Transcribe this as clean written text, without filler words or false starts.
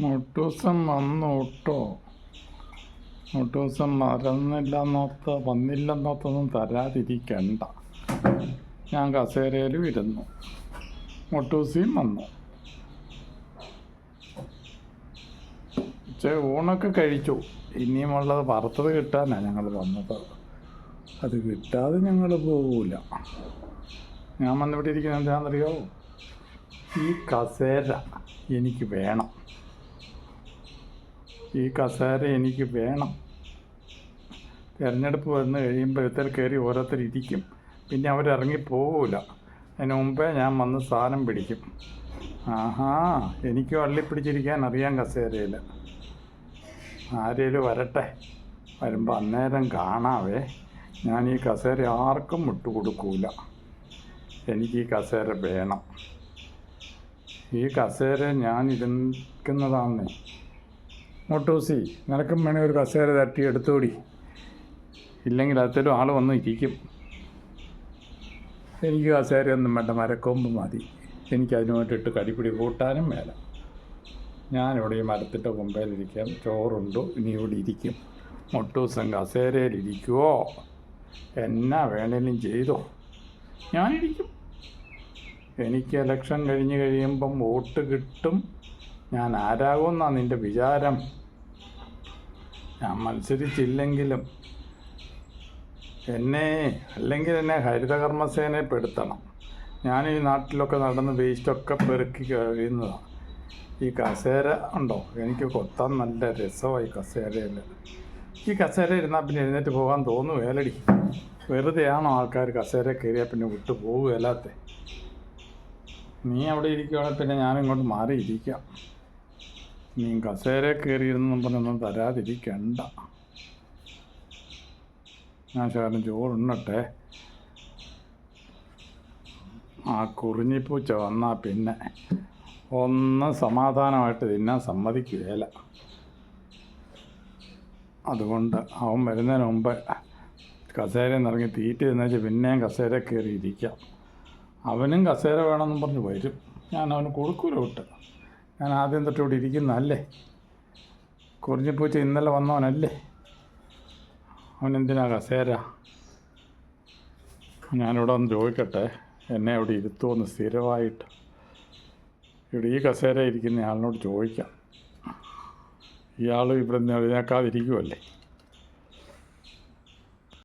മുട്ടൂസം വന്നു കേട്ടോ. മുട്ടൂസം വന്നില്ലെന്നോർത്തൊന്നും തരാതിരിക്കണ്ട. ഞാൻ കസേരയിലും ഇരുന്നു. മുട്ടൂസിയും വന്നു. ഊണൊക്കെ കഴിച്ചു. ഇനിയുമുള്ളത് വറുത്തത് കിട്ടാനാണ് ഞങ്ങൾ വന്നത്. അത് കിട്ടാതെ ഞങ്ങൾ പോകൂല. ഞാൻ വന്നിവിടെ ഇരിക്കുന്നത് എന്താണെന്നറിയോ? ഈ കസേര എനിക്ക് വേണം. ഈ കസേര എനിക്ക് വേണം. തിരഞ്ഞെടുപ്പ് വന്ന് കഴിയുമ്പോഴത്തേൽ കയറി ഓരോരുത്തർ ഇരിക്കും. പിന്നെ അവരിറങ്ങി പോകില്ല. അതിന് മുമ്പേ ഞാൻ വന്ന് സാധനം പിടിക്കും. ആഹാ, എനിക്ക് വള്ളിപ്പിടിച്ചിരിക്കാൻ അറിയാം കസേരയിൽ. ആരേലും വരട്ടെ. വരുമ്പോൾ അന്നേരം കാണാവേ. ഞാൻ ഈ കസേര ആർക്കും വിട്ടുകൊടുക്കൂല. എനിക്ക് ഈ കസേര വേണം. ഈ കസേര ഞാൻ ഇരിക്കുന്നതാന്നേ. മോട്ടൂസി, നിനക്കും വേണേൽ ഒരു കസേര തട്ടി എടുത്തോടി. ഇല്ലെങ്കിൽ അതിലും ആൾ വന്ന് ഇരിക്കും. എനിക്ക് കസേരയൊന്നും വേണ്ട, മരക്കൊമ്പ് മതി. എനിക്കതിന് വേണ്ടിയിട്ട് കടിപ്പിടി കൂട്ടാനും വേല. ഞാനിവിടെ ഈ മരത്തിൻ്റെ കൊമ്പയിലിരിക്കാം. ചോറുണ്ടു, ഇനി ഇവിടെ ഇരിക്കും. മൊട്ടൂസം കസേരയിലിരിക്കുവോ? എന്നാ വേണേലും ചെയ്തോ, ഞാനിരിക്കും. എനിക്ക് ഇലക്ഷൻ കഴിഞ്ഞ് കഴിയുമ്പം വോട്ട് കിട്ടും. ഞാൻ ആരാകുമെന്നാണ് നിൻ്റെ വിചാരം? ഞാൻ മത്സരിച്ചില്ലെങ്കിലും അല്ലെങ്കിൽ എന്നെ ഹരിതകർമ്മസേനയെ പെടുത്തണം. ഞാൻ ഈ നാട്ടിലൊക്കെ നടന്ന് വേസ്റ്റൊക്കെ പെറുക്കി കഴിയുന്നതാണ്. ഈ കസേര ഉണ്ടോ, എനിക്ക് കൊത്താൻ നല്ല രസമായി കസേരയിൽ. ഈ കസേര ഇരുന്നാൽ പിന്നെ എഴുന്നേറ്റ് പോകാൻ തോന്നുകയല്ലടി. വെറുതെയാണോ ആൾക്കാർ കസേര കയറിയാൽ പിന്നെ വിട്ടു പോകുകയല്ലാത്ത? നീ അവിടെ ഇരിക്കുകയാണെങ്കിൽ പിന്നെ ഞാനിങ്ങോട്ട് മാറിയിരിക്കാം. നീ കസേര കയറിയിരുന്നെന്നും പറഞ്ഞൊന്നും തരാതിരിക്കണ്ട. ഞാൻ ശകലം ചോറുണ്ണട്ടെ. ആ കുറിഞ്ഞിപ്പൂച്ച വന്നാൽ പിന്നെ ഒന്ന് സമാധാനമായിട്ട് തിന്നാൻ സമ്മതിക്കുകയില്ല. അതുകൊണ്ട് അവൻ വരുന്നതിന് മുമ്പ് കസേരയിൽ നിന്ന് ഇറങ്ങി തീറ്റ തിന്നേച്ച് പിന്നെയും കസേര കയറി ഇരിക്കാം. അവനും കസേര വേണമെന്നും പറഞ്ഞ് വരും. ഞാൻ അവന് കൊടുക്കൂല വിട്ട്. ഞാൻ ആദ്യം തൊട്ട് ഇവിടെ ഇരിക്കുന്നതല്ലേ. കുറിഞ്ഞിപ്പൂച്ച ഇന്നലെ വന്നവനല്ലേ. അവനെന്തിനാ കസേര? ഞാനിവിടെ ഒന്ന് ചോദിക്കട്ടെ, എന്നെ അവിടെ ഇരുത്തുമെന്ന് സ്ഥിരമായിട്ട്. ഇവിടെ ഈ കസേര ഇരിക്കുന്ന ആളിനോട് ചോദിക്കാം. ഇയാൾ ഇവിടെ നിന്ന് എഴുന്നേക്കാതിരിക്കുമല്ലേ.